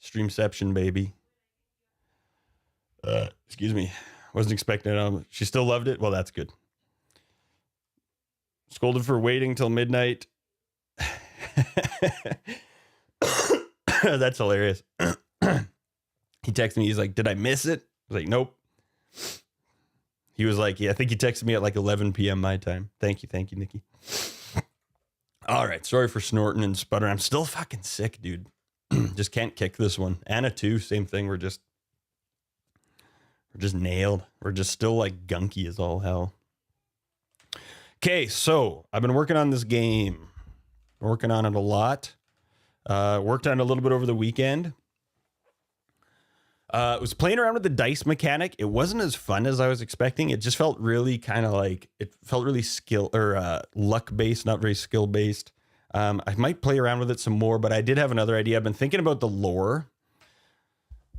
Streamception, baby. Excuse me. Wasn't expecting it. She still loved it. Well, that's good. Scolded for waiting till midnight. That's hilarious. He texted me. He's like, did I miss it? I was like, nope. He was like, yeah, I think he texted me at like 11 p.m. my time. Thank you, Nikki. All right. Sorry for snorting and sputtering. I'm still fucking sick, dude. Just can't kick this one. Anna too, same thing. We're just nailed. We're just still like gunky as all hell. Okay, so I've been working on this game. Working on it a lot. Worked on it a little bit over the weekend. Was playing around with the dice mechanic. It wasn't as fun as I was expecting. It just felt really kind of like, it felt really luck based, not very skill based. I might play around with it some more, but I did have another idea. I've been thinking about the lore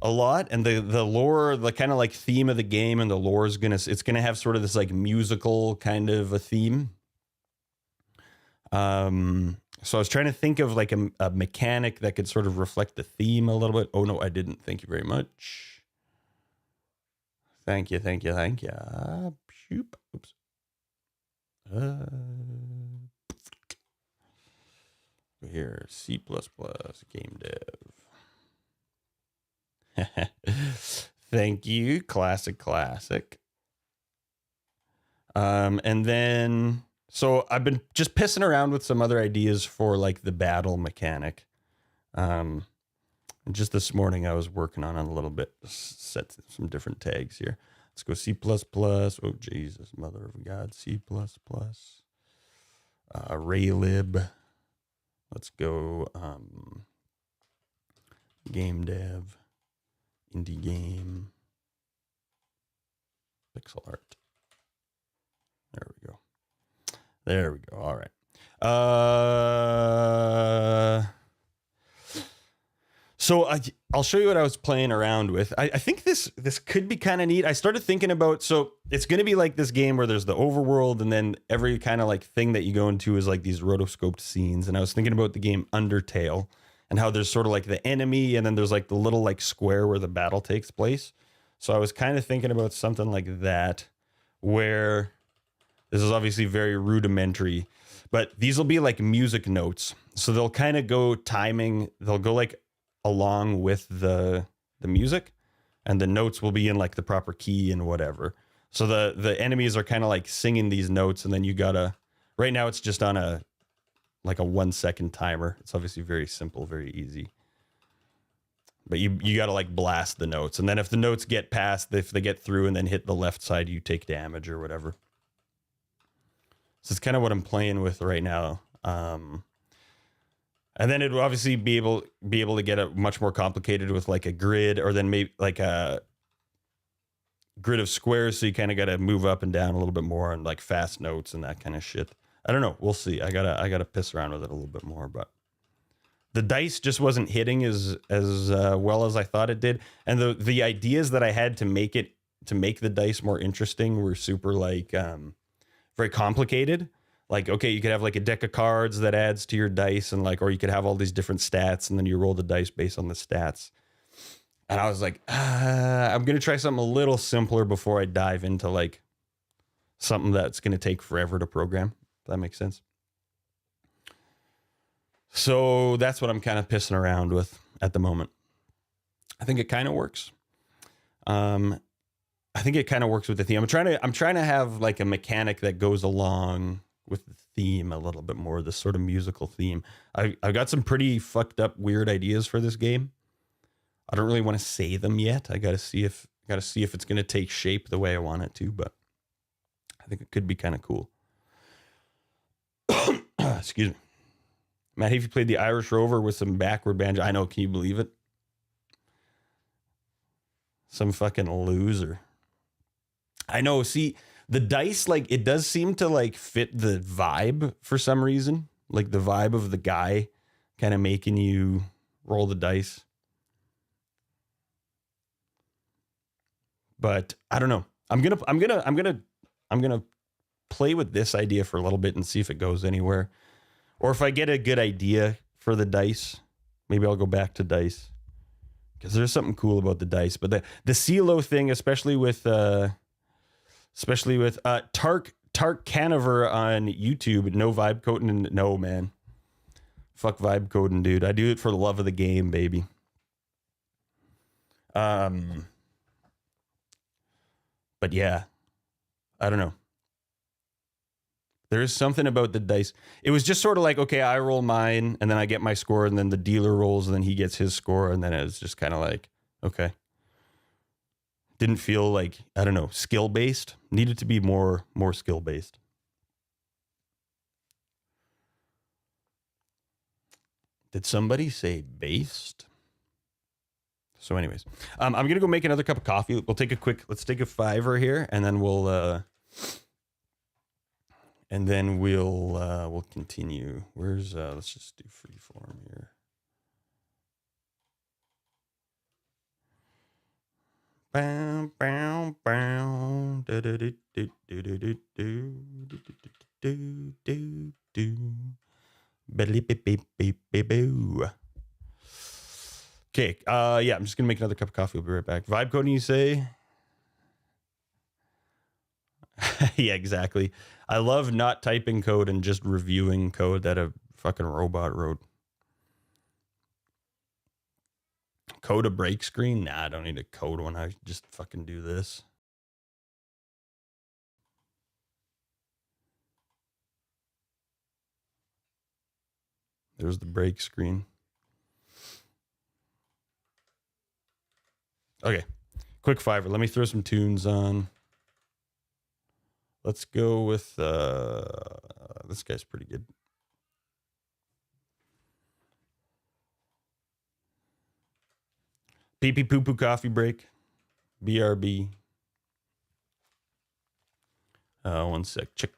a lot, and the lore, the kind of like theme of the game, and the lore is it's gonna have sort of this like musical kind of a theme. So I was trying to think of like a mechanic that could sort of reflect the theme a little bit. Oh no, I didn't. Thank you very much. Thank you. Shoop. Oops. Here, C++ game dev. Thank you. Classic. And then, so I've been just pissing around with some other ideas for like the battle mechanic. And just this morning I was working on it a little bit, set some different tags here. Let's go C++. Oh, Jesus, mother of God. C++. Raylib. Let's go game dev, indie game, pixel art. There we go. All right. So I'll show you what I was playing around with. I think this could be kind of neat. I started thinking about, so it's going to be like this game where there's the overworld, and then every kind of like thing that you go into is like these rotoscoped scenes. And I was thinking about the game Undertale and how there's sort of like the enemy, and then there's like the little like square where the battle takes place. So I was kind of thinking about something like that, where this is obviously very rudimentary, but these will be like music notes. So they'll kind of go timing. They'll go like along with the music, and the notes will be in like the proper key and whatever. So the enemies are kind of like singing these notes, and then you gotta, right now it's just on a 1 second timer. It's obviously very simple, very easy. But you gotta like blast the notes. And then if the notes get past, if they get through and then hit the left side, you take damage or whatever. So it's kind of what I'm playing with right now. And then it will obviously be able to get it much more complicated with like a grid, or then maybe like a grid of squares. So you kind of got to move up and down a little bit more, and like fast notes and that kind of shit. I don't know. We'll see. I gotta piss around with it a little bit more, but the dice just wasn't hitting as well as I thought it did. And the ideas that I had to make the dice more interesting were super like, very complicated. Like, okay, you could have like a deck of cards that adds to your dice, and like, or you could have all these different stats, and then you roll the dice based on the stats. And I was like, I'm going to try something a little simpler before I dive into like something that's going to take forever to program. If that makes sense. So that's what I'm kind of pissing around with at the moment. I think it kind of works. I think it kind of works with the theme. I'm trying to have like a mechanic that goes along with the theme a little bit more, this sort of musical theme. I've got some pretty fucked up, weird ideas for this game. I don't really want to say them yet. I got to see if it's going to take shape the way I want it to, but I think it could be kind of cool. Excuse me. Matt, have you played the Irish Rover with some backward banjo? I know. Can you believe it? Some fucking loser. I know. See, the dice, like, it does seem to like fit the vibe for some reason. Like the vibe of the guy kind of making you roll the dice. But I don't know. I'm gonna play with this idea for a little bit and see if it goes anywhere. Or if I get a good idea for the dice, maybe I'll go back to dice. because there's something cool about the dice. But the CeeLo thing, especially with Tark Canover on YouTube, no vibe coding. No, man. Fuck vibe coding, dude. I do it for the love of the game, baby. But yeah, I don't know. There is something about the dice. It was just sort of like, okay, I roll mine and then I get my score and then the dealer rolls and then he gets his score. And then it was just kind of like, okay. Didn't feel like, I don't know, skill based. Needed to be more skill based. Did somebody say based? So anyways, I'm going to go make another cup of coffee. Let's take a $5 here and then we'll continue. Where's, let's just do freeform here. Bow, bow, bow. Do, do, do, do, do, do, do, do, do, do, do. Okay, yeah, I'm just gonna make another cup of coffee. We'll be right back. Vibe coding, you say? Yeah, exactly. I love not typing code and just reviewing code that a fucking robot wrote. Code a break screen? Nah, I don't need to code one. I just fucking do this. There's the break screen. Okay, quick $5. Let me throw some tunes on. Let's go with this guy's pretty good. Pee pee poo poo coffee break. BRB. One sec. Check.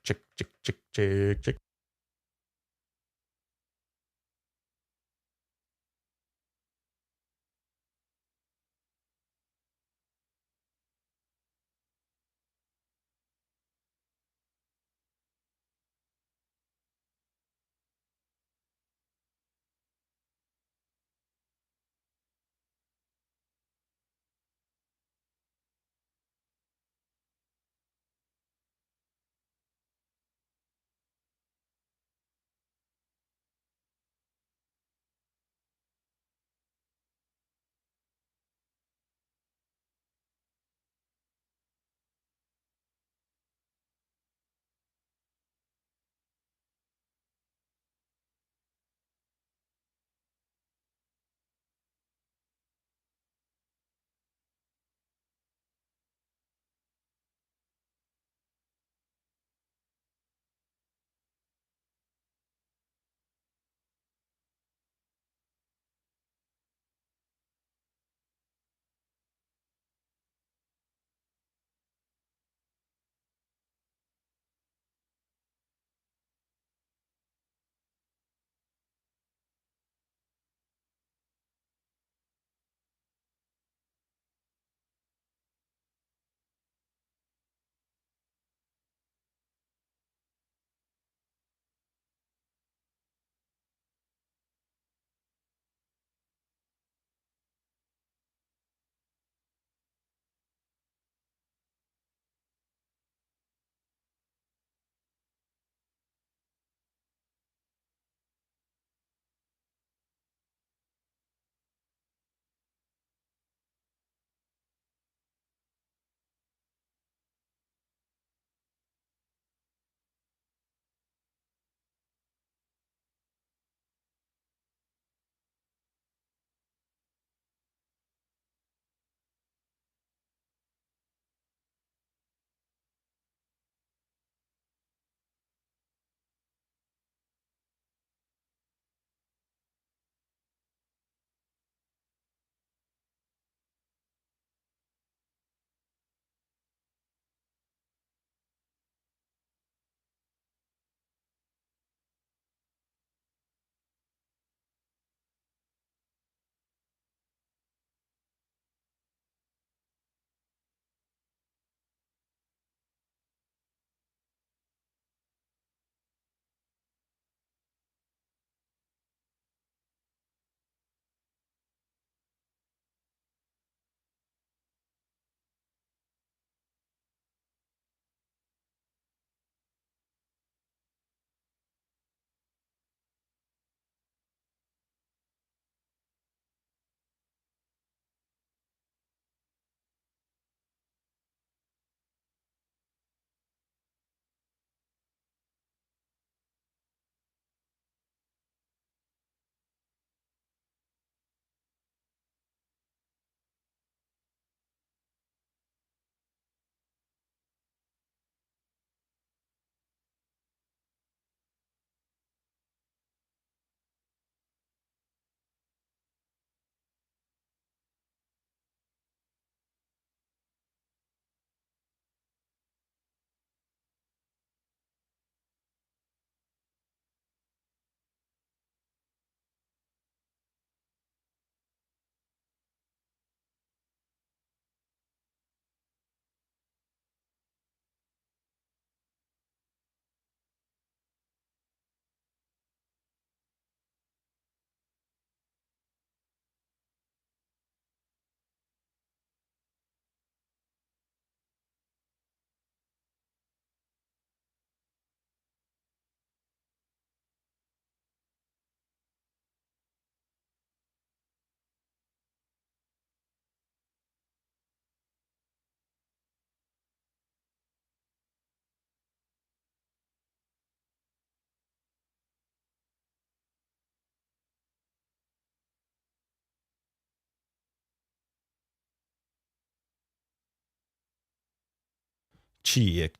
Chick.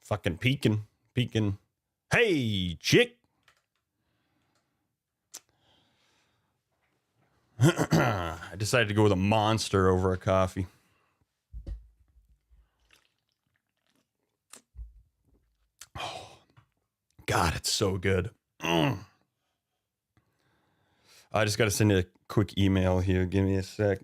Fucking peeking. Hey, chick. I decided to go with a monster over a coffee. Oh, God, it's so good. I just got to send you a quick email here. Give me a sec.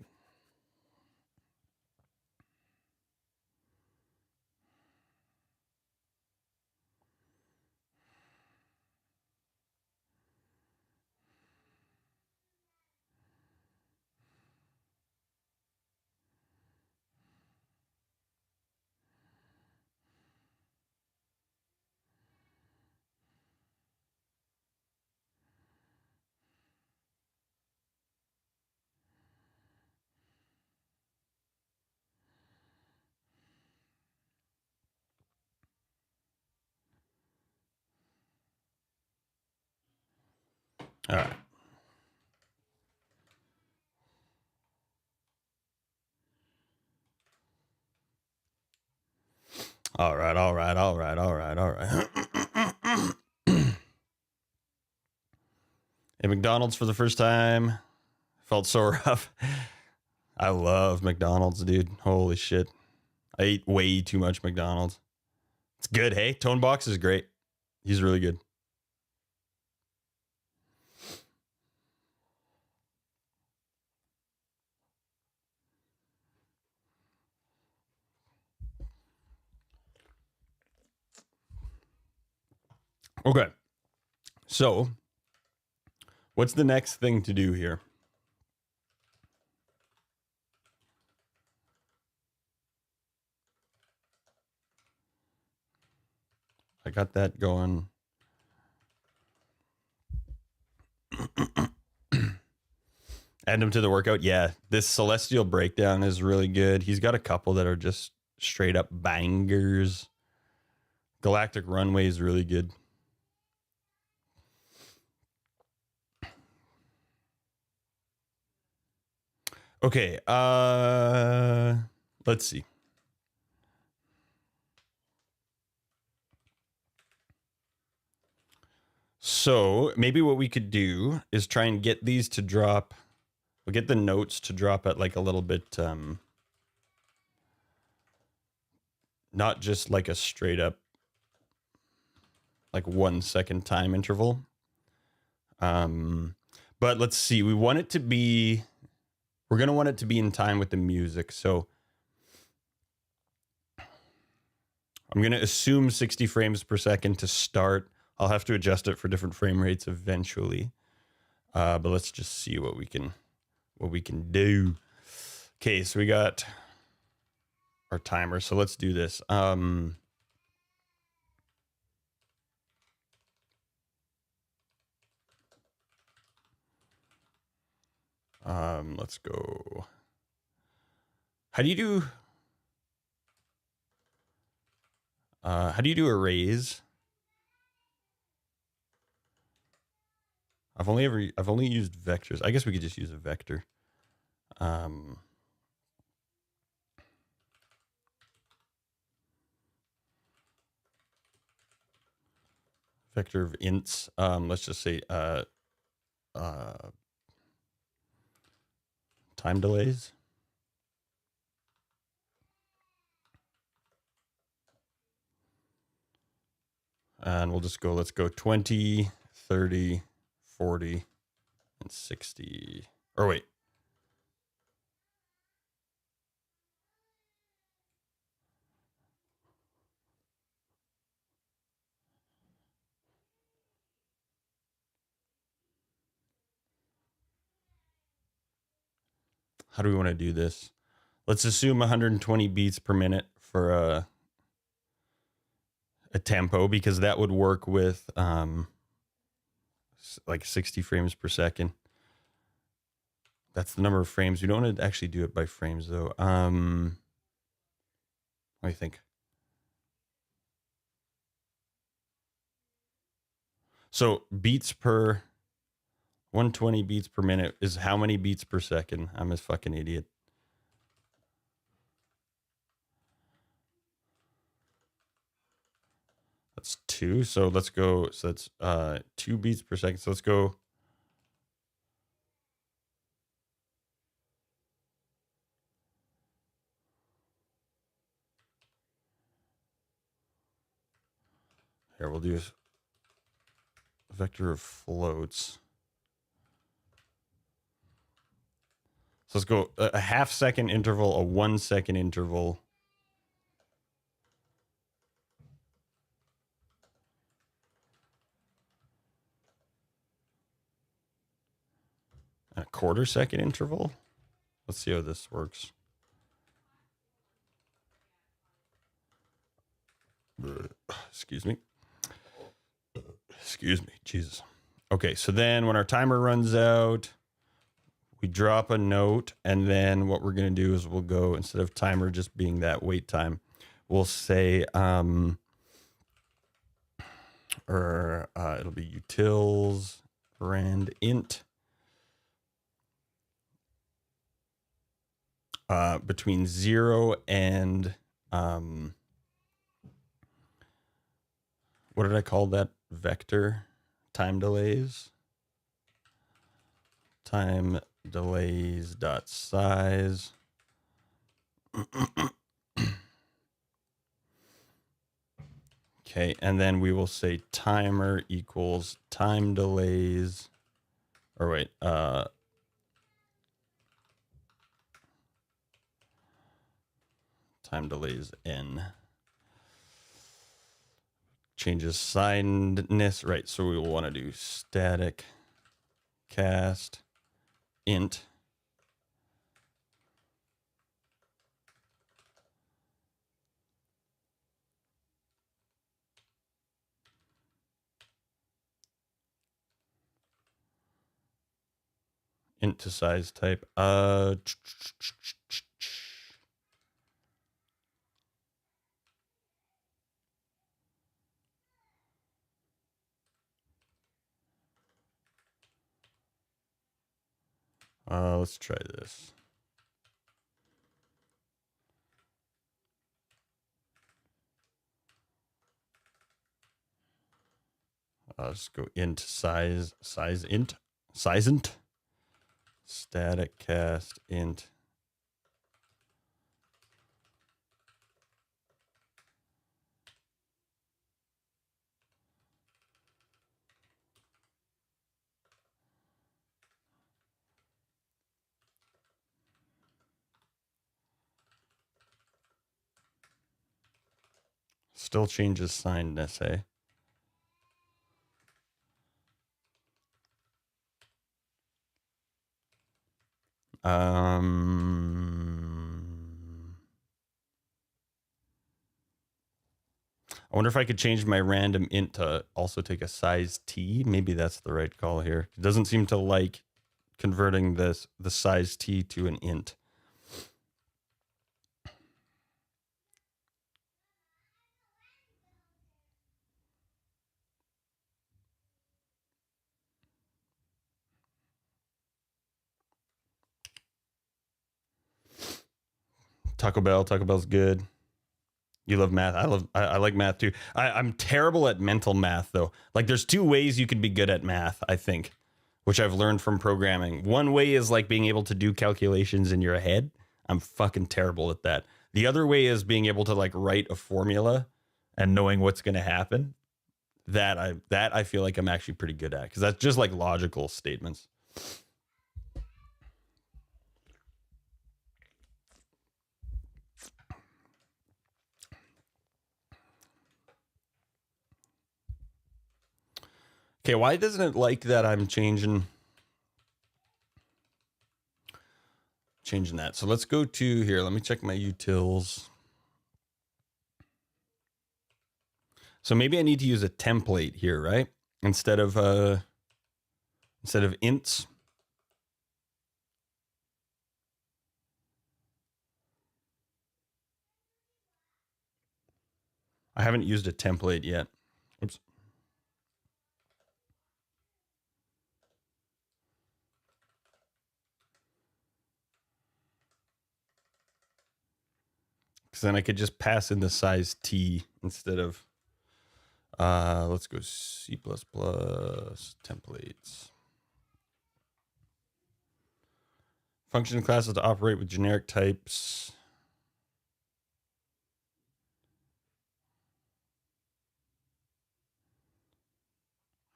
All right. All right. At McDonald's for the first time. Felt so rough. I love McDonald's, dude. Holy shit. I eat way too much McDonald's. It's good, hey? Tone Box is great. He's really good. Okay. So, what's the next thing to do here? I got that going. Add him to the workout. Yeah, this Celestial Breakdown is really good. He's got a couple that are just straight up bangers. Galactic Runway is really good. Okay, let's see. So maybe what we could do is try and get these to drop. We'll get the notes to drop at like a little bit, not just like a straight up, like 1 second time interval. But let's see, we're going to want it to be in time with the music. So I'm going to assume 60 frames per second to start. I'll have to adjust it for different frame rates eventually. But let's just see what we can do. Okay, so we got our timer. So let's do this. Let's go. How do you do arrays? I've only used vectors. I guess we could just use a vector. Vector of ints. Let's just say time delays. And we'll just go, let's go 20, 30, 40, and 60. Or wait. How do we want to do this? Let's assume 120 beats per minute for a tempo, because that would work with like 60 frames per second. That's the number of frames. We don't want to actually do it by frames though. Let me think. So beats per 120 beats per minute is how many beats per second? I'm a fucking idiot. 2. So let's go. So that's 2 beats per second. So let's go. Here, we'll do a vector of floats. So let's go a half-second interval, a 1-second interval. A quarter-second interval. Let's see how this works. Excuse me. Excuse me. Jesus. Okay, so then when our timer runs out, we drop a note, and then what we're going to do is we'll go, instead of timer just being that wait time, we'll say, it'll be utils rand int between 0 and what did I call that vector? Time delays. Time delays dot size. Okay, and then we will say timer equals time delays, or wait, time delays n. Changes signedness, right? So we will want to do static cast int int to size type. Let's try this. I'll just go int size int, static cast int. Still changes signedness, eh? I wonder if I could change my random int to also take a size t. Maybe that's the right call here. It doesn't seem to like converting the size t to an int. Taco Bell's good. You love math. I like math too. I'm terrible at mental math though. Like there's 2 ways you could be good at math, I think, which I've learned from programming. One way is like being able to do calculations in your head. I'm fucking terrible at that. The other way is being able to like write a formula and knowing what's going to happen. That I feel like I'm actually pretty good at, because that's just like logical statements. Okay, why doesn't it like that I'm changing that? So let's go to here. Let me check my utils. So maybe I need to use a template here, right? Instead of ints. I haven't used a template yet. Oops. Because then I could just pass in the size t instead of Let's go C++ templates. Function classes to operate with generic types.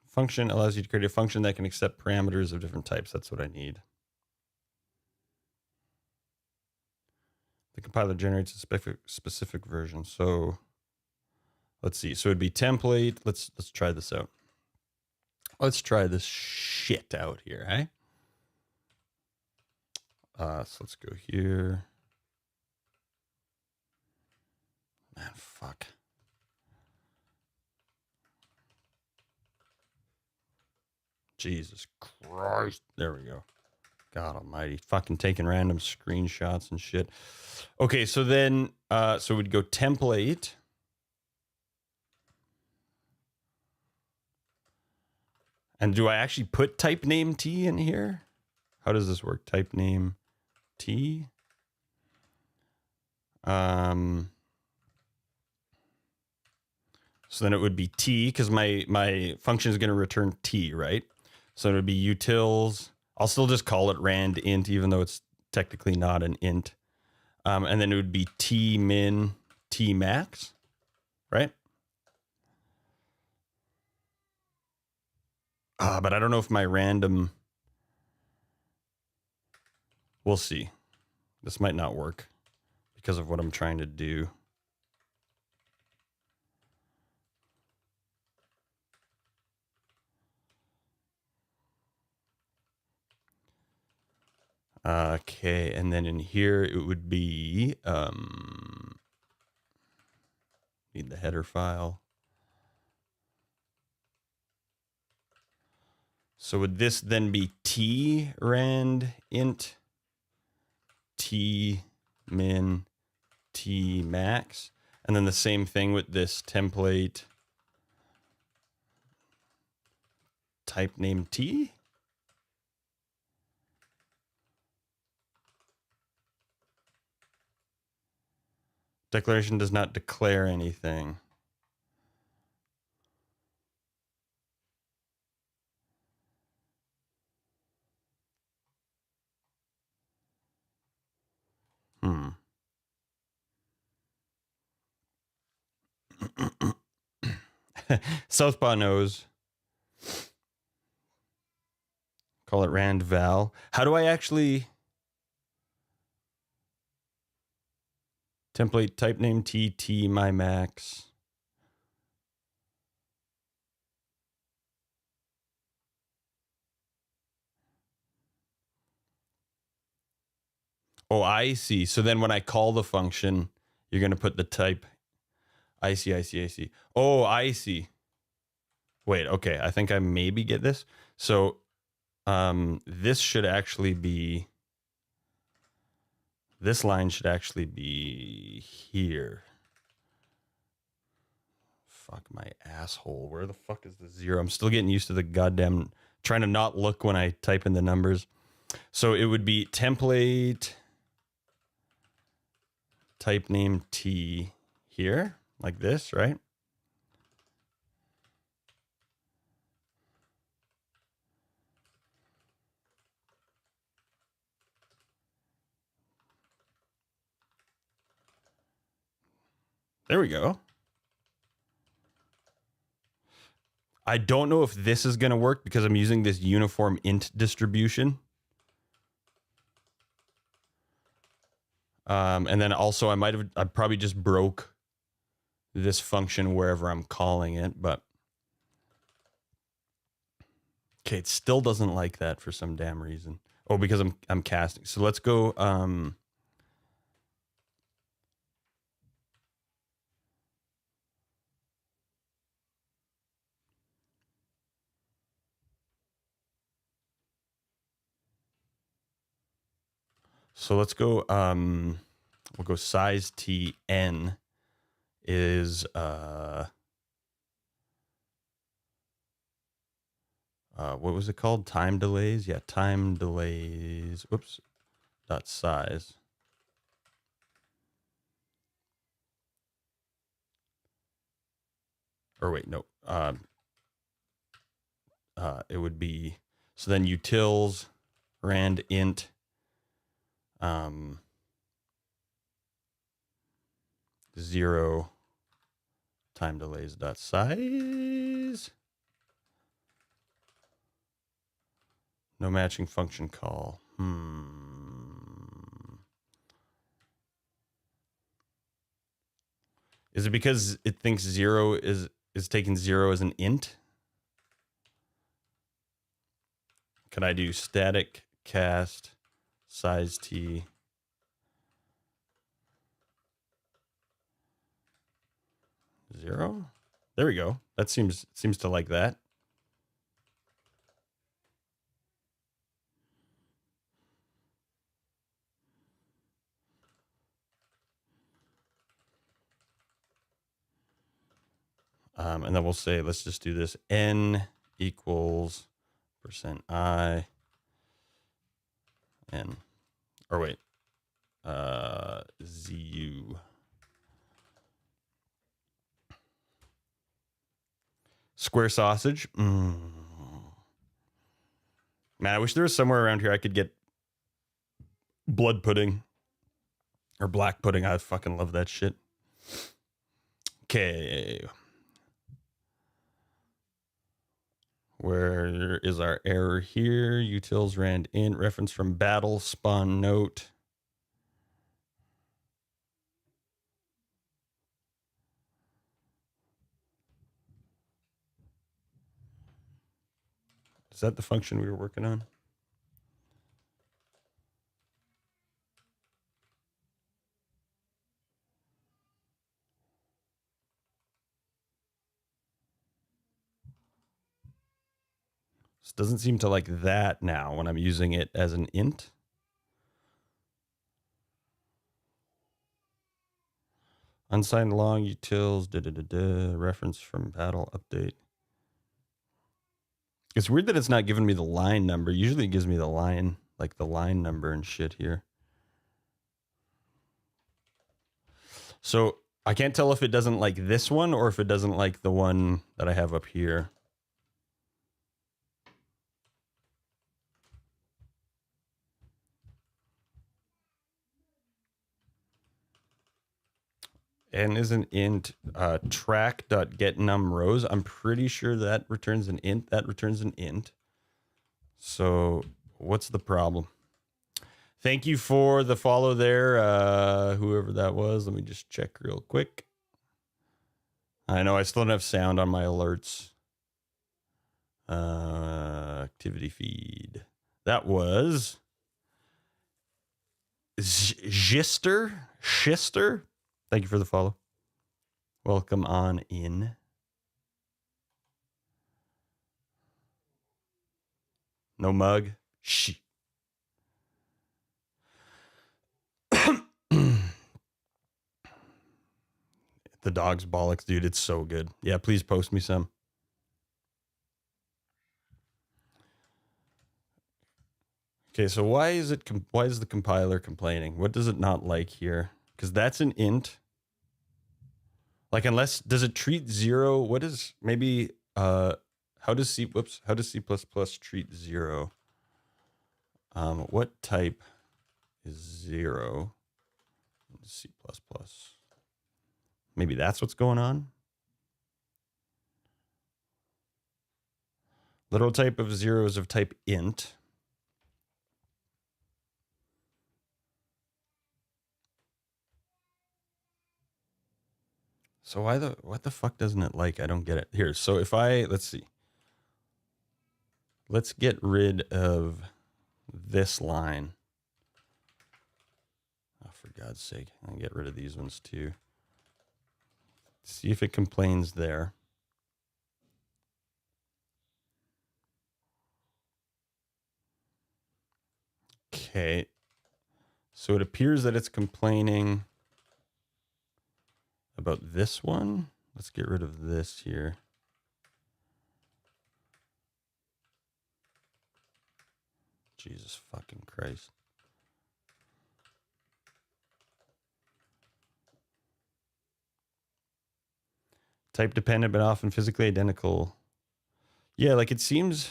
Function allows you to create a function that can accept parameters of different types. That's what I need. The compiler generates a specific version. So let's see. So it'd be template. Let's try this out. Let's try this shit out here, hey? So let's go here. Man, fuck. Jesus Christ. There we go. God almighty. Fucking taking random screenshots and shit. Okay, so then, so we'd go template. And do I actually put type name T in here? How does this work? Type name T. So then it would be T, because my function is going to return T, right? So it would be utils. I'll still just call it rand int, even though it's technically not an int. And then it would be T min, T max, right? But I don't know if my random... We'll see. This might not work because of what I'm trying to do. Okay, and then in here it would be need the header file. So would this then be T rand int T min T max, and then the same thing with this template type name T? Declaration does not declare anything. Southpaw knows. Call it rand val. How do I actually... Template type name TT my max. Oh, I see. So then when I call the function, you're going to put the type. I see. Oh, I see. Wait, okay. I think I maybe get this. So this should actually be... This line should actually be here. Fuck my asshole. Where the fuck is the zero? I'm still getting used to the goddamn... Trying to not look when I type in the numbers. So it would be template type name T here, like this, right? There we go. I don't know if this is going to work because I'm using this uniform int distribution. And then also I probably just broke this function wherever I'm calling it, but okay, it still doesn't like that for some damn reason. Oh, because I'm casting. So let's go let's go we'll go size tn is what was it called? Time delays? Yeah, time delays. Whoops. Dot size. or wait, no. It would be, so then utils rand int 0 time delays dot size. No matching function call. Is it because it thinks 0 is taking 0 as an int? Could I do static cast size t 0? There we go. That seems to like that. And then we'll say, let's just do this. N equals %I N, or wait, ZU. Square sausage. Man, I wish there was somewhere around here I could get blood pudding or black pudding. I fucking love that shit. Okay. Where is our error here? Utils rand int reference from battle spawn note. Is that the function we were working on? This doesn't seem to like that now when I'm using it as an int. Unsigned long utils, reference from battle update. It's weird that it's not giving me the line number. Usually it gives me the line, like the line number and shit here. So I can't tell if it doesn't like this one or if it doesn't like the one that I have up here. And is an int track.getNumRows. I'm pretty sure that returns an int. That returns an int. So what's the problem? Thank you for the follow there, whoever that was. Let me just check real quick. I know I still don't have sound on my alerts. Activity feed. That was Shister. Thank you for the follow. Welcome on in. No mug. Shh. The dog's bollocks, dude. It's so good. Yeah, please post me some. Okay, so why is the compiler complaining? What does it not like here? Because that's an int. Like, unless, does it treat 0? What is, maybe, how does C treat 0? What type is 0 in C++? Maybe that's what's going on. Literal type of 0 is of type int. So what the fuck doesn't it like? I don't get it. Here, so if let's see. Let's get rid of this line. Oh, for God's sake. I'll get rid of these ones too. See if it complains there. Okay. So it appears that it's complaining about this one. Let's get rid of this here. Jesus fucking Christ. Type dependent, but often physically identical. Yeah, like it seems...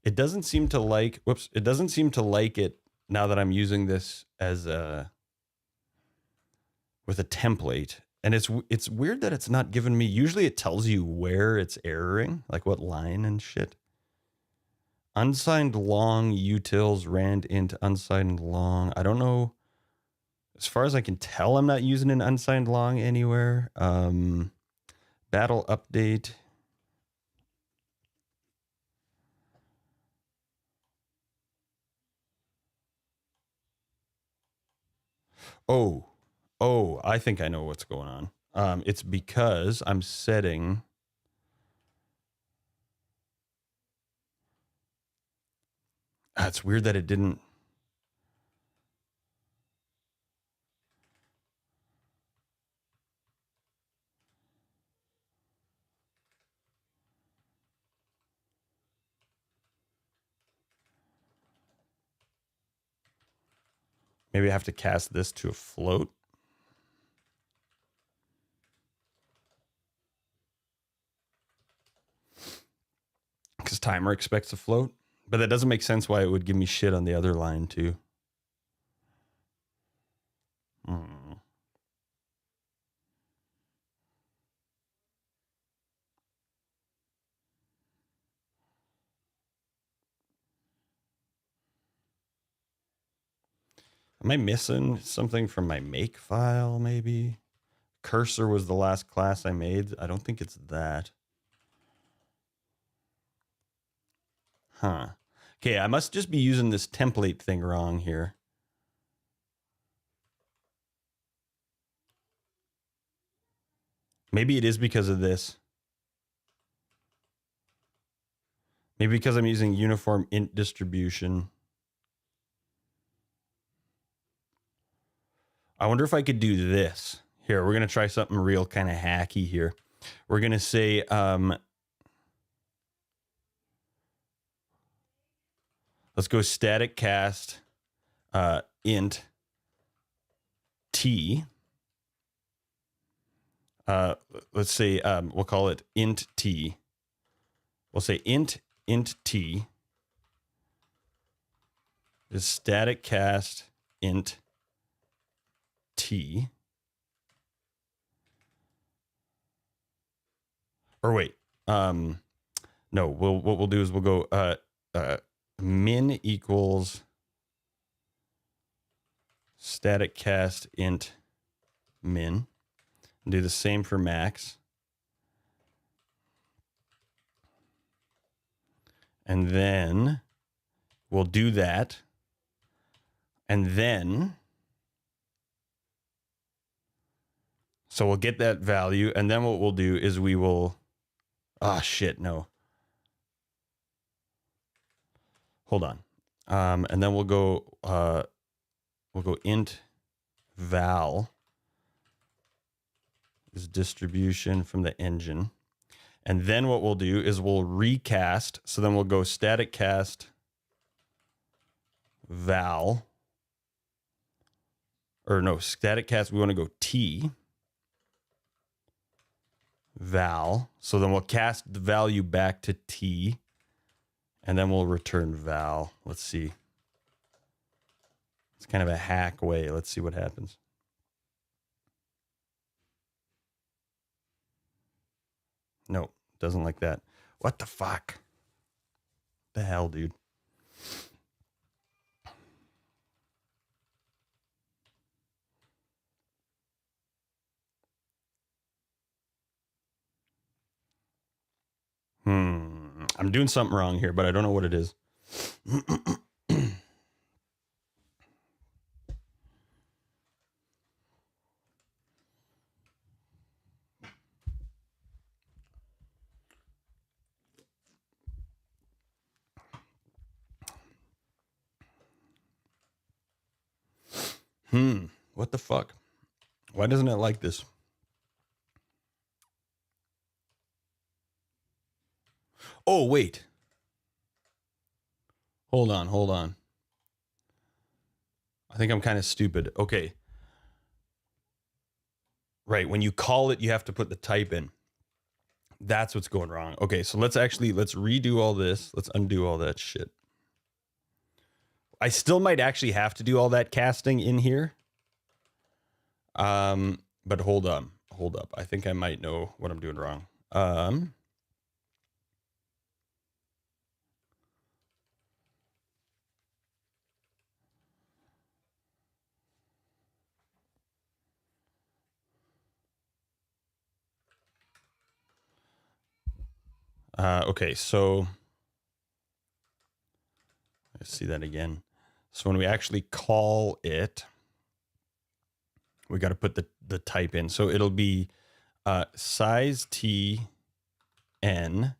It doesn't seem to like... Whoops. It doesn't seem to like it now that I'm using this as a... with a template. And it's weird that it's not giving me... Usually it tells you where it's erroring, like what line and shit. Unsigned long utils ran into unsigned long. I don't know. As far as I can tell, I'm not using an unsigned long anywhere. Battle update. Oh, I think I know what's going on. It's because I'm setting... It's weird that it didn't... Maybe I have to cast this to a float. Because timer expects a float. But that doesn't make sense why it would give me shit on the other line too. Am I missing something from my make file, maybe? Cursor was the last class I made. I don't think it's that. Huh. Okay, I must just be using this template thing wrong here. Maybe it is because of this. Maybe because I'm using uniform int distribution. I wonder if I could do this. Here, we're going to try something real kind of hacky here. We're going to say, let's go static cast int t. Let's say, we'll call it int t. We'll say int t is static cast int t. Or wait, no, what we'll do is we'll go min equals static cast int min. And do the same for max. And then we'll do that. And then, so we'll get that value. And then what we'll do is we will, shit, no. Hold on. And then we'll go int val is distribution from the engine. And then what we'll do is we'll recast. So then we'll go static cast val. Or no, static cast, we want to go t val. So then we'll cast the value back to t. And then we'll return val. Let's see. It's kind of a hack way. Let's see what happens. No, doesn't like that. What the fuck? The hell, dude? I'm doing something wrong here, but I don't know what it is. What the fuck? Why doesn't it like this? Oh, wait. Hold on. I think I'm kind of stupid. Okay. Right. When you call it, you have to put the type in. That's what's going wrong. Okay, so let's redo all this. Let's undo all that shit. I still might actually have to do all that casting in here. But hold up. I think I might know what I'm doing wrong. Okay, so let's see that again. So when we actually call it, we got to put the type in. So it'll be size t n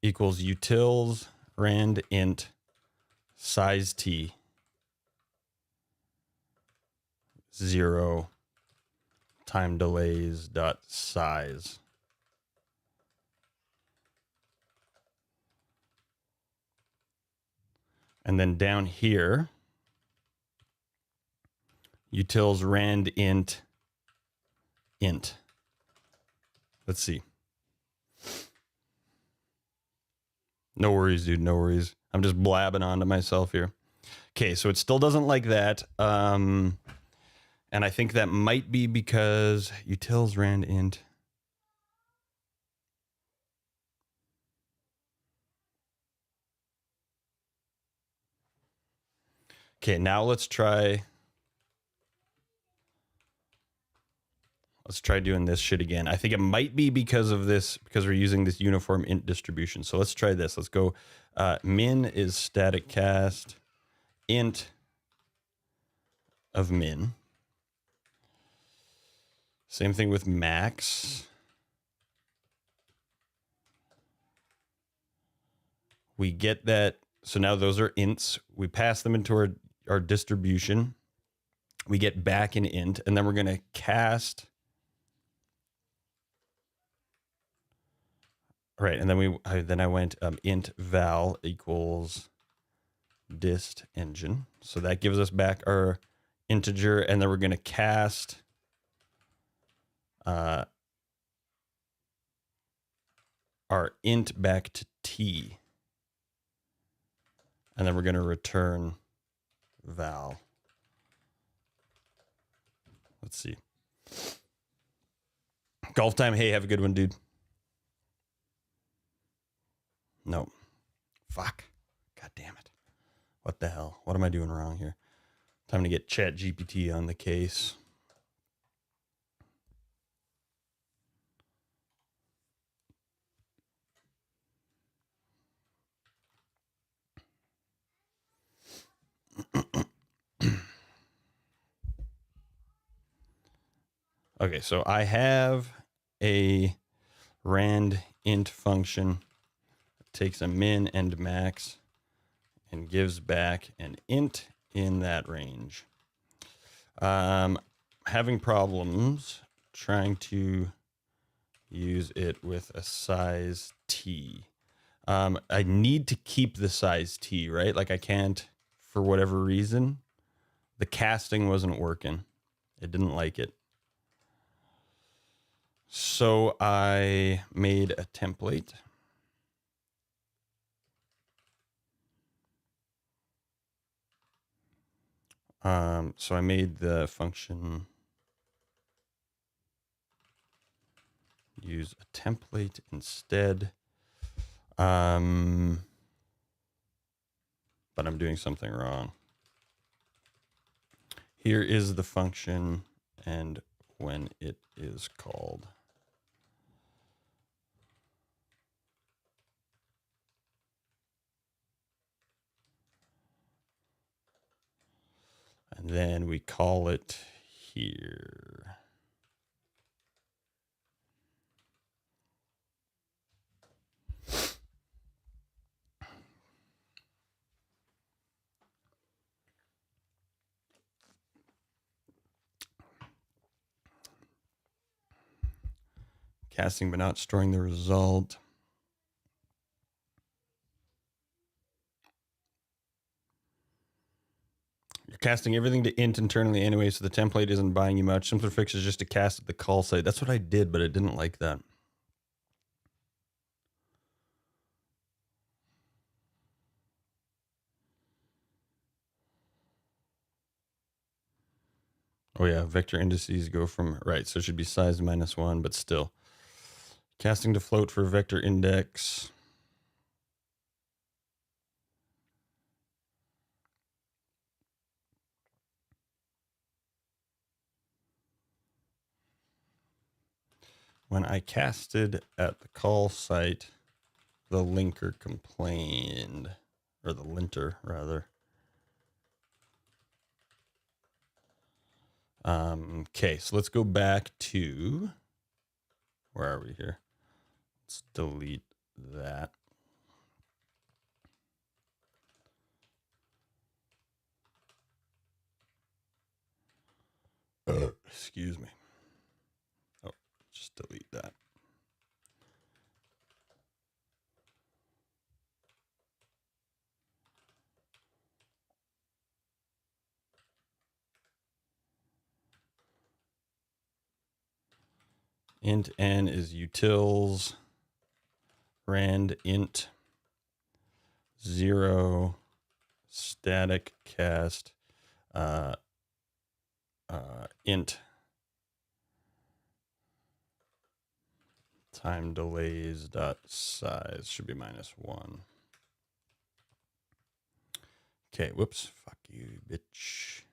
equals utils rand int size t 0 time delays dot size. And then down here, utils rand int. Let's see. No worries, dude. No worries. I'm just blabbing on to myself here. Okay, so it still doesn't like that. And I think that might be because utils rand int. Okay, now let's try doing this shit again. I think it might be because of this, because we're using this uniform int distribution. So let's try this. Let's go min is static cast int of min. Same thing with max. We get that. So now those are ints. We pass them into our distribution. We get back an int, and then we're going to cast. Right, and then I went int val equals dist engine. So that gives us back our integer, and then we're going to cast our int back to t. And then we're going to return val. Let's see. Golf time. Hey, have a good one, dude. No. Fuck. God damn it. What the hell? What am I doing wrong here? Time to get ChatGPT on the case. Okay, so I have a rand int function. It takes a min and max and gives back an int in that range. Having problems trying to use it with a size t. I need to keep the size t, right? Like I can't, for whatever reason, the casting wasn't working. It didn't like it. So I made a template. So I made the function use a template instead. But I'm doing something wrong. Here is the function and when it is called. And then we call it here. Casting but not storing the result. casting everything to int internally anyway, so the template isn't buying you much. Simpler fix is just to cast at the call site. That's what I did, but I didn't like that. Oh yeah, vector indices go from, right, so it should be size -1, but still. Casting to float for vector index. When I casted at the call site, the linker complained, or the linter rather. Okay, so let's go back to, where are we here? Let's delete that. Excuse me. Oh, just delete that. Int n is utils rand int 0 static cast int time delays dot size should be -1. Okay, whoops, fuck you, bitch.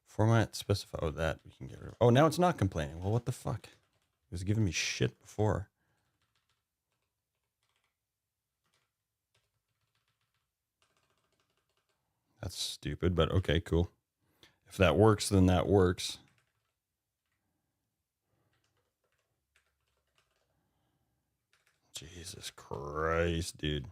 Format specify, oh, that we can get rid of. Oh, now it's not complaining. Well, what the fuck? It was giving me shit before. That's stupid, but okay, cool. If that works, then that works. Jesus Christ, dude.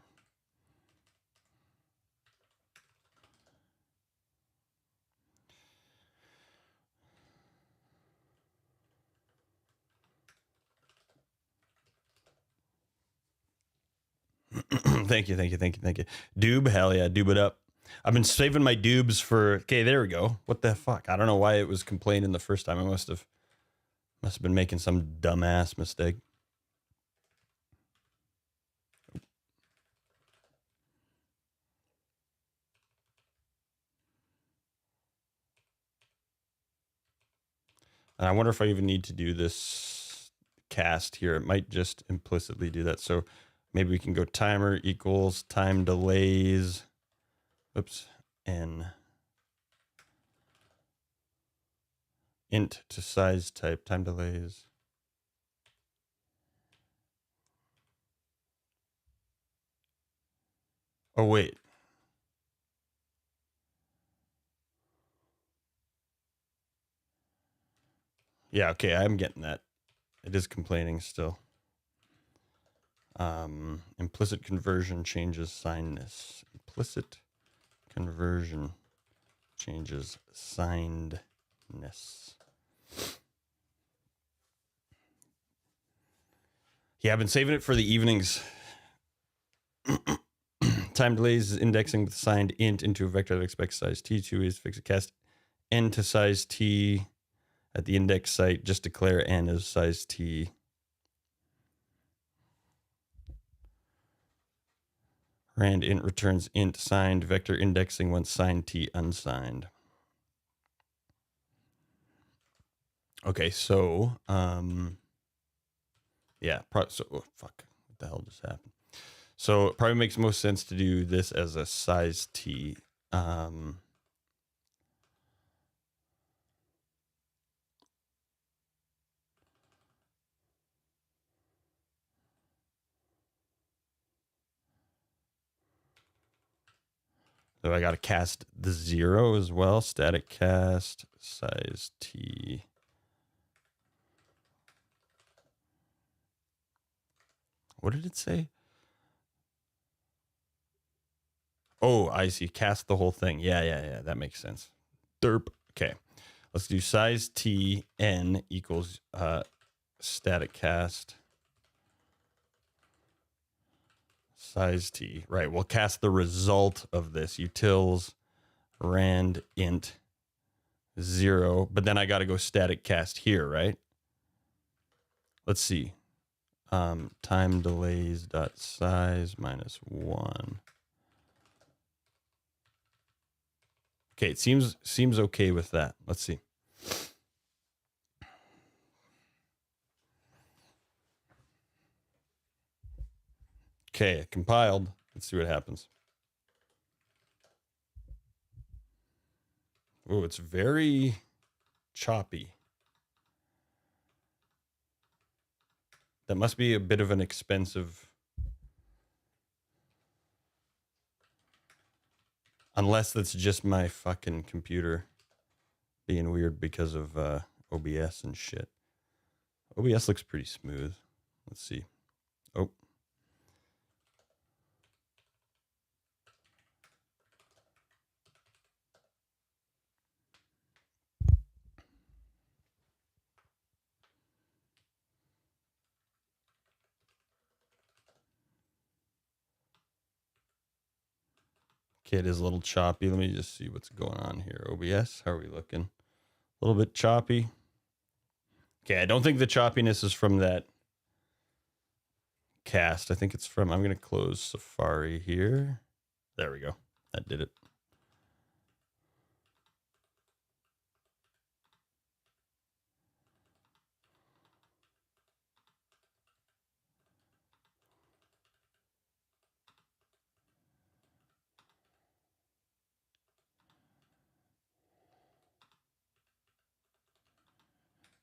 Thank you. Doob, hell yeah, doob it up. I've been saving my doobs for, okay, there we go. What the fuck? I don't know why it was complaining the first time. I must have been making some dumbass mistake. And I wonder if I even need to do this cast here. It might just implicitly do that. So maybe we can go timer equals time delays. Oops. N. Int to size type, time delays. Oh, wait. Yeah, okay, I'm getting that. It is complaining still. Implicit conversion changes signedness. Implicit conversion changes signedness. Yeah, I've been saving it for the evenings. Time delays is indexing with signed int into a vector that expects size t2 is fix a cast n to size t at the index site. Just declare n as size t. Rand int returns int signed vector indexing when signed t unsigned. Okay, so yeah, so oh, fuck, what the hell just happened? So it probably makes most sense to do this as a size t. So I got to cast the 0 as well. Static cast size t. What did it say? Oh, I see. Cast the whole thing. Yeah. That makes sense. Derp. Okay. Let's do size t n equals static cast size t. Right. We'll cast the result of this utils rand int 0, but then I got to go static cast here, right? Let's see. Time delays dot size -1. Okay, it seems okay with that. Let's see. Okay, it compiled. Let's see what happens. Oh, it's very choppy. That must be a bit of an expensive... Unless that's just my fucking computer being weird because of OBS and shit. OBS looks pretty smooth. Let's see. Oh. Okay, it is a little choppy. Let me just see what's going on here. OBS, how are we looking? A little bit choppy. Okay, I don't think the choppiness is from that cast. I think it's from... I'm going to close Safari here. There we go. That did it.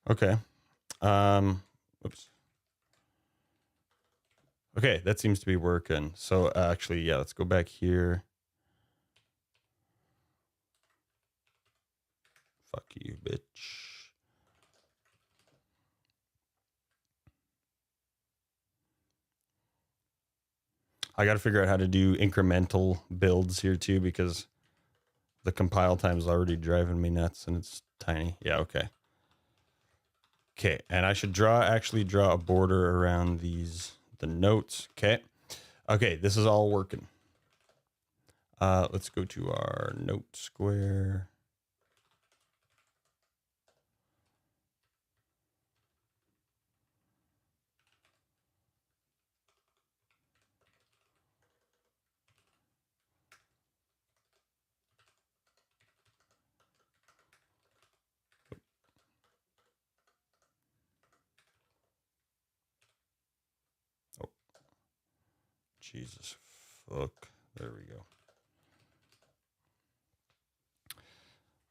Okay. Oops. Okay, that seems to be working. So actually, yeah, let's go back here. Fuck you, bitch. I got to figure out how to do incremental builds here too, because the compile time is already driving me nuts and it's tiny. Yeah, okay. Okay, and I should actually draw a border around the notes. Okay. Okay, this is all working. Let's go to our note square. Oh, Jesus fuck. There we go.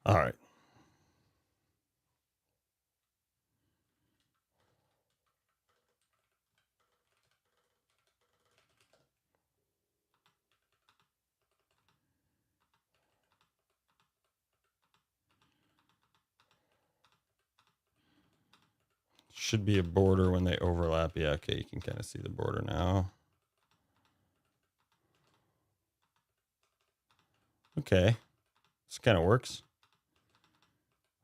All right. Should be a border when they overlap. Yeah, okay, you can kind of see the border now. Okay, this kind of works.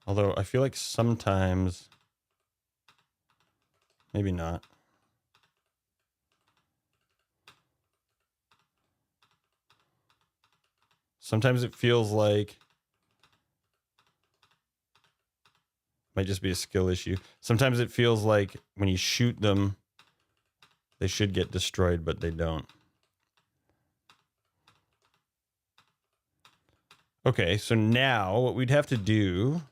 Although I feel like sometimes, maybe not. Sometimes it feels like, might just be a skill issue. Sometimes it feels like when you shoot them, they should get destroyed, but they don't. Okay, so now what we'd have to do,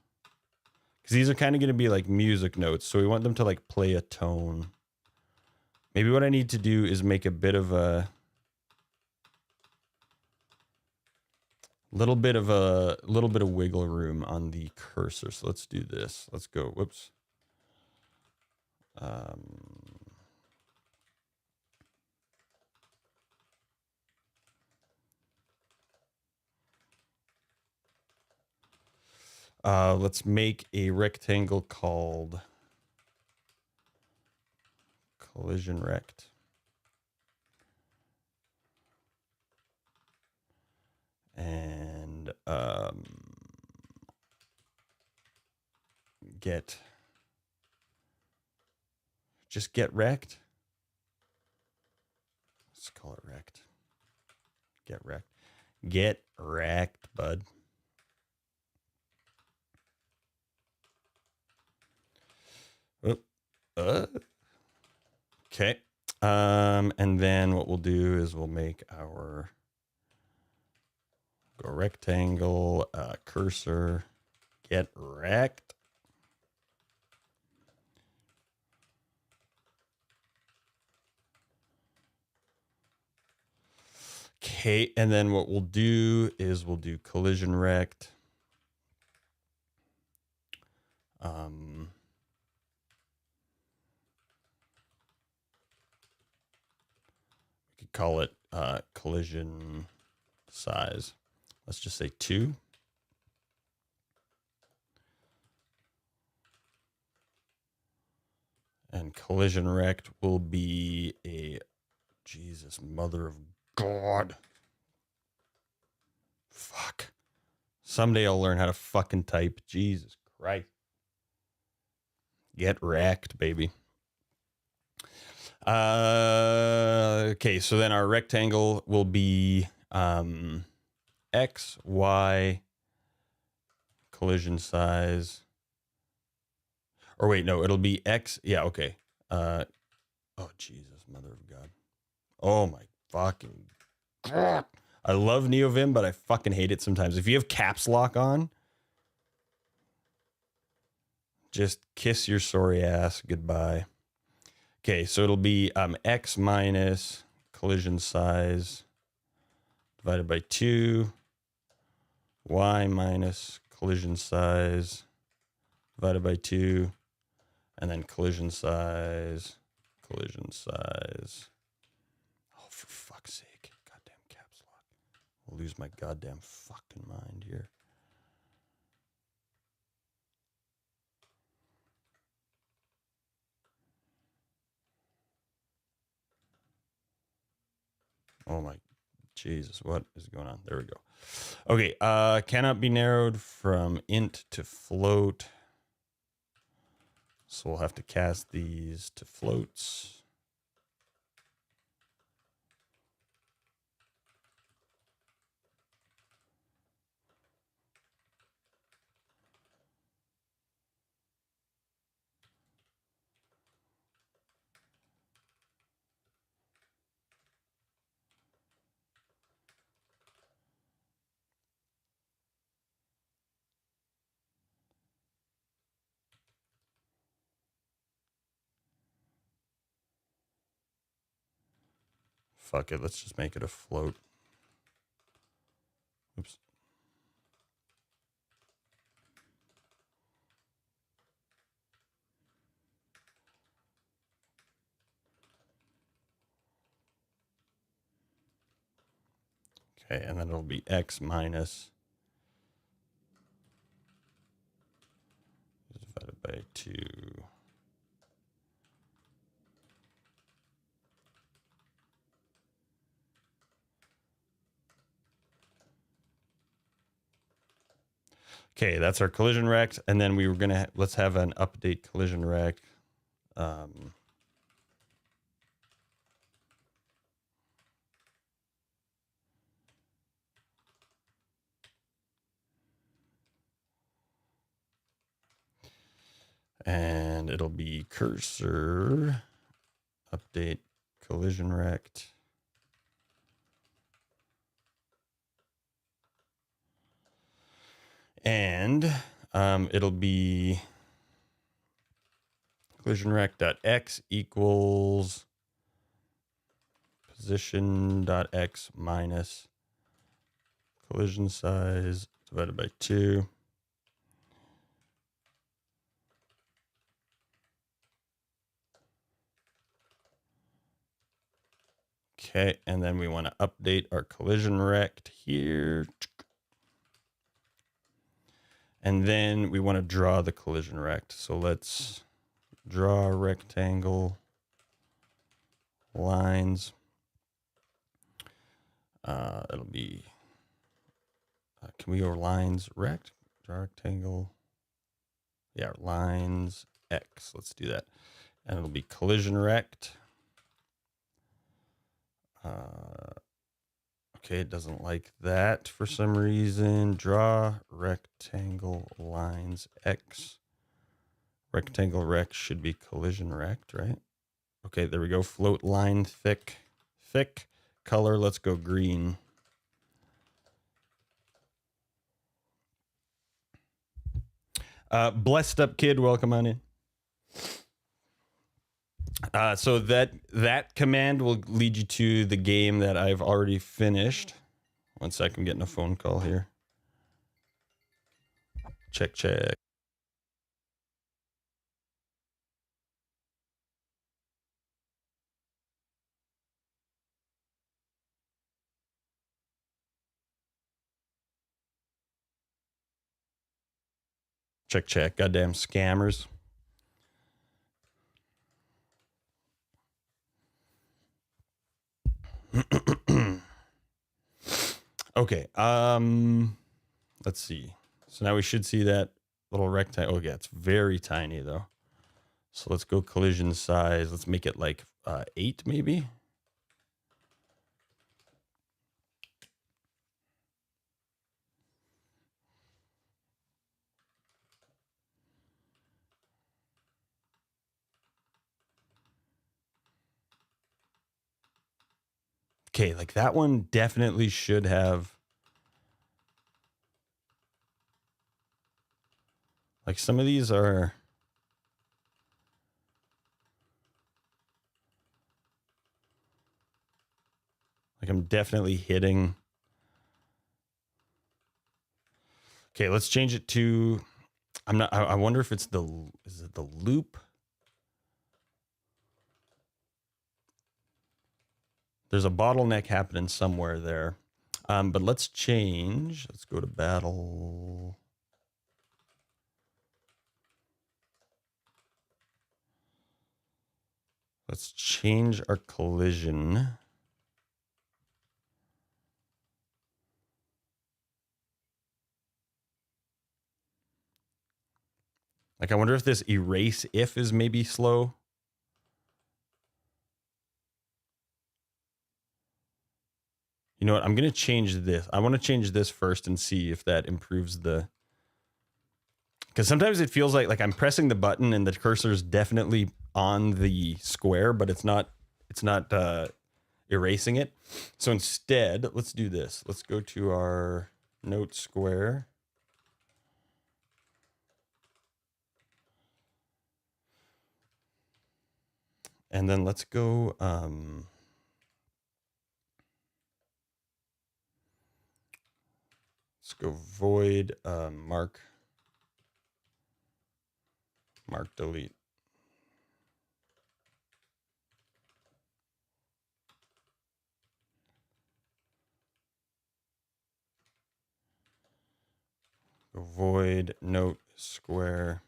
because these are kind of going to be like music notes, so we want them to like play a tone. Maybe what I need to do is make a bit of a little bit of wiggle room on the cursor. So let's do this. Let's go. Whoops. Let's make a rectangle called collision rect. And get wrecked. Let's call it wrecked. Get wrecked. Get wrecked, bud. Okay. And then what we'll do is we'll make our go rectangle, cursor, get wrecked. Okay, and then what we'll do is we'll do collision rect. We could call it collision size. Let's just say 2. And collision rect will be a Jesus, mother of God. Fuck. Someday I'll learn how to fucking type. Jesus Christ. Get wrecked, baby. Okay, so then our rectangle will be X, Y, collision size. Or wait, no, it'll be X. Yeah, okay. Oh, Jesus, mother of God. Oh, my fucking God. I love NeoVim, but I fucking hate it sometimes. If you have caps lock on, just kiss your sorry ass goodbye. Okay, so it'll be X minus collision size divided by 2, Y minus collision size divided by 2, and then collision size. Oh, for fuck's sake. Goddamn caps lock. I'll lose my goddamn fucking mind here. Oh my Jesus, what is going on? There we go. Okay, cannot be narrowed from int to float. So we'll have to cast these to floats. Fuck it, let's just make it a float. Oops. Okay, and then it'll be X minus divided by 2. Okay, that's our collision rect. And then we were going to, let's have an update collision rect. And it'll be cursor, update collision rect. And it'll be collision rect.x equals position.x minus collision size divided by 2. Okay, and then we want to update our collision rect here. And then we want to draw the collision rect. So let's draw a rectangle, lines. It'll be, can we go lines rect, draw rectangle? Yeah, lines X. Let's do that. And it'll be collision rect. Okay, it doesn't like that for some reason. Draw rectangle lines X. Rectangle rect should be collision rect, right? Okay, there we go. Float line thick. Thick. Color, let's go green. Blessed up kid, welcome on in. So that command will lead you to the game that I've already finished. One sec, I'm getting a phone call here. Check. Check. Goddamn scammers. Okay. Let's see. So now we should see that little rectangle. Oh yeah, it's very tiny though. So let's go collision size. Let's make it like 8 maybe. Okay, like that one definitely should have. Like some of these are. Like I'm definitely hitting. Okay, let's change it to. I'm not. I wonder if it's the. Is it the loop? There's a bottleneck happening somewhere there. But let's change. Let's go to battle. Let's change our collision. Like, I wonder if this erase if is maybe slow. You know what? I'm going to change this. I want to change this first and see if that improves the... Because sometimes it feels like I'm pressing the button and the cursor is definitely on the square, but it's not erasing it. So instead, let's do this. Let's go to our note square. And then let's go... let's go void mark delete. Void note square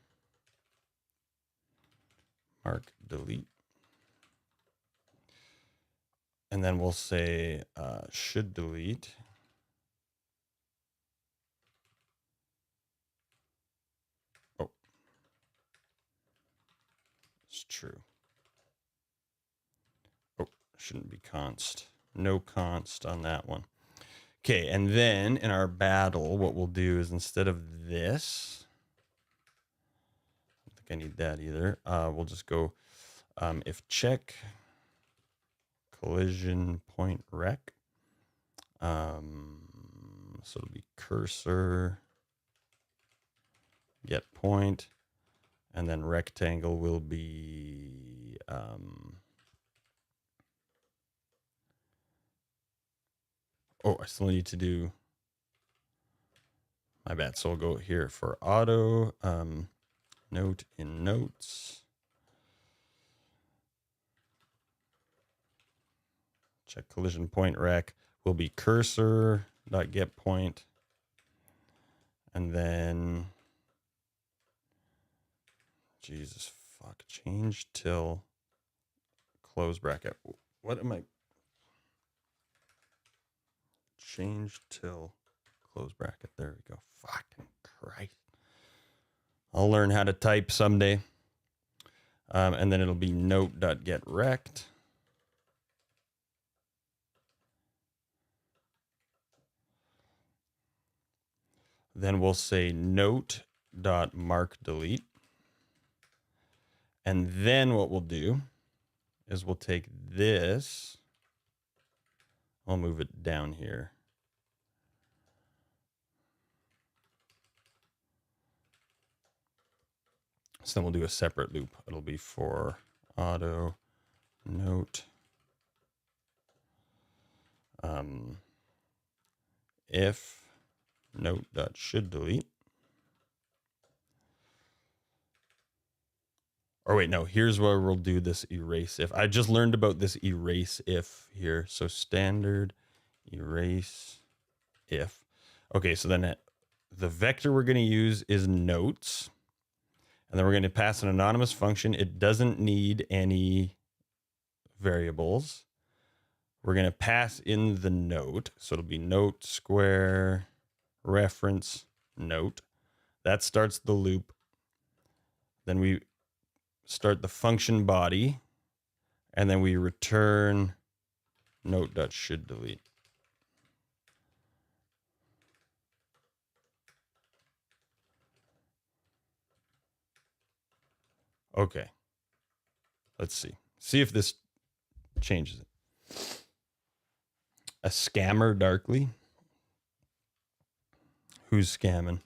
mark delete. And then we'll say should delete. Oh, it's true. Oh, shouldn't be const. No const on that one. Okay, and then in our battle, what we'll do is instead of this, I don't think I need that either. We'll just go if check collision point rec. So it'll be cursor get point, and then rectangle will be oh, I still need to do my bad. So we'll go here for auto note in notes. Check collision point rec will be cursor dot get point, and then Jesus fuck, change till close bracket. What am I? Change till close bracket. There we go. Fucking Christ. I'll learn how to type someday. And then it'll be note.getRect. Then we'll say note.markDelete. And then what we'll do is we'll take this. I'll move it down here. So then we'll do a separate loop. It'll be for auto note. If note.shouldDelete. Or wait, no, here's where we'll do this erase if. I just learned about this erase if here. So standard erase if. Okay, so then the vector we're going to use is notes. And then we're going to pass an anonymous function. It doesn't need any variables. We're going to pass in the note. So it'll be note square reference note. That starts the loop. Then we start the function body. And then we return note.shouldDelete. Okay. Let's see. See if this changes it. A scammer darkly. Who's scamming?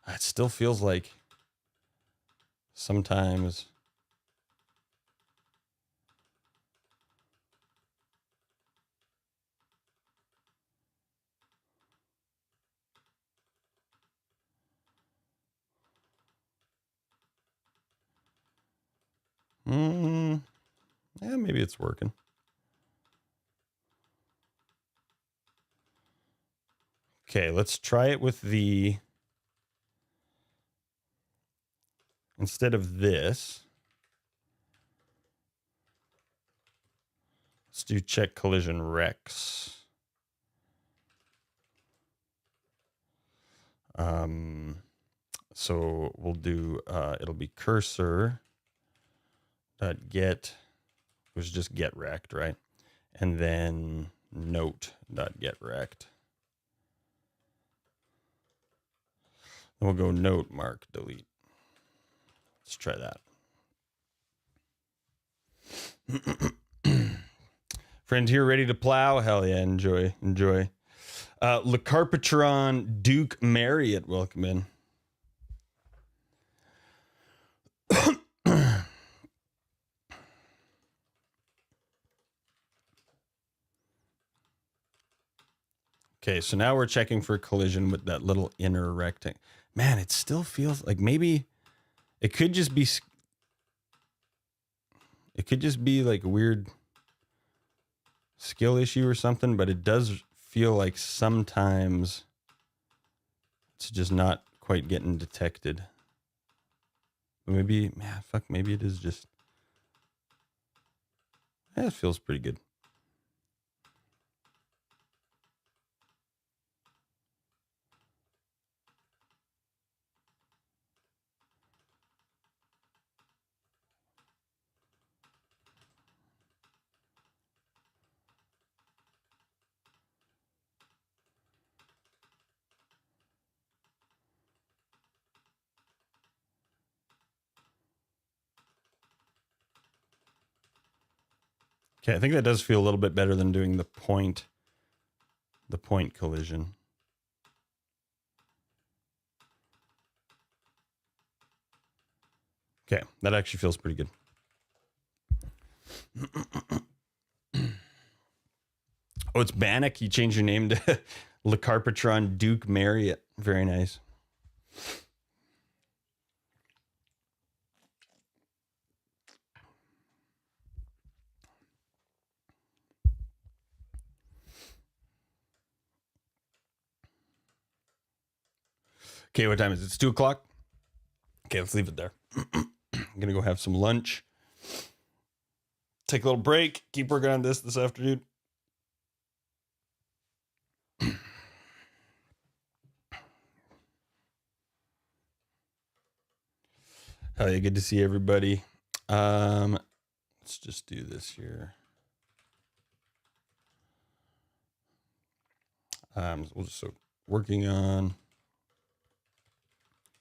It still feels like sometimes. Yeah, maybe it's working. Okay, let's try it with the, instead of this, let's do check collision rex. So we'll do, it'll be cursor dot get, which is just get rect, right? And then note dot get rect. Then we'll go note mark delete. Let's try that. Friend here ready to plow? Hell yeah, enjoy. Le Carpatron Duke Marriott, welcome in. Okay, so now we're checking for collision with that little inner rectangle. Man, it still feels like maybe it could just be like a weird skill issue or something, but it does feel like sometimes it's just not quite getting detected. Maybe, man, fuck, maybe it is just, it feels pretty good. Okay, I think that does feel a little bit better than doing the point collision. Okay, that actually feels pretty good. Oh, it's Bannock. You changed your name to Le Carpatron Duke Marriott. Very nice. Okay, what time is it? It's 2 o'clock. Okay, let's leave it there. I'm gonna go have some lunch. Take a little break. Keep working on this afternoon. Hell yeah, good to see everybody. Let's just do this here. We'll just working on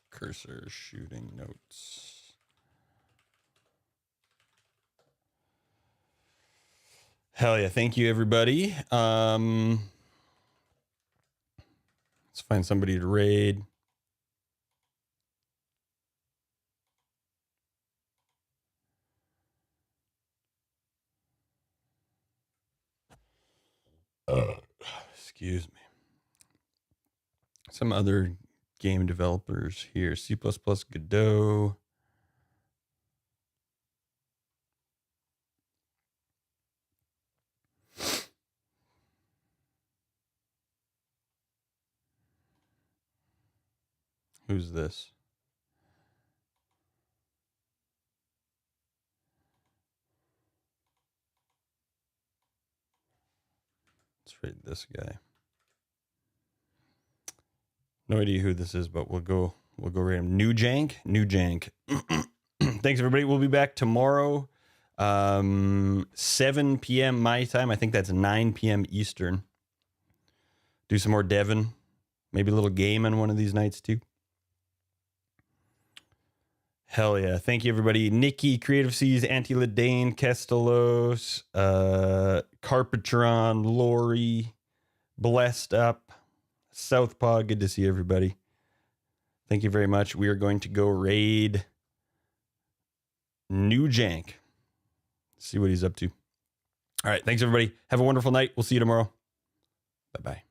cursor shooting notes. Hell yeah. Thank you, everybody. Let's find somebody to raid. Excuse me. Some other game developers here. C++ Godot. Who's this? Let's raid this guy. No idea who this is, but we'll go rate him. New Jank. Thanks, everybody. We'll be back tomorrow, 7 p.m. my time. I think that's 9 p.m. Eastern. Do some more Devon. Maybe a little game on one of these nights, too. Hell yeah. Thank you, everybody. Nikki, Creative Seas, Anti-Ladane, Kestelos, Carpetron, Lori, Blessed Up, Southpaw. Good to see everybody. Thank you very much. We are going to go raid New Jank. See what he's up to. All right. Thanks, everybody. Have a wonderful night. We'll see you tomorrow. Bye-bye.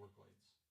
work lights.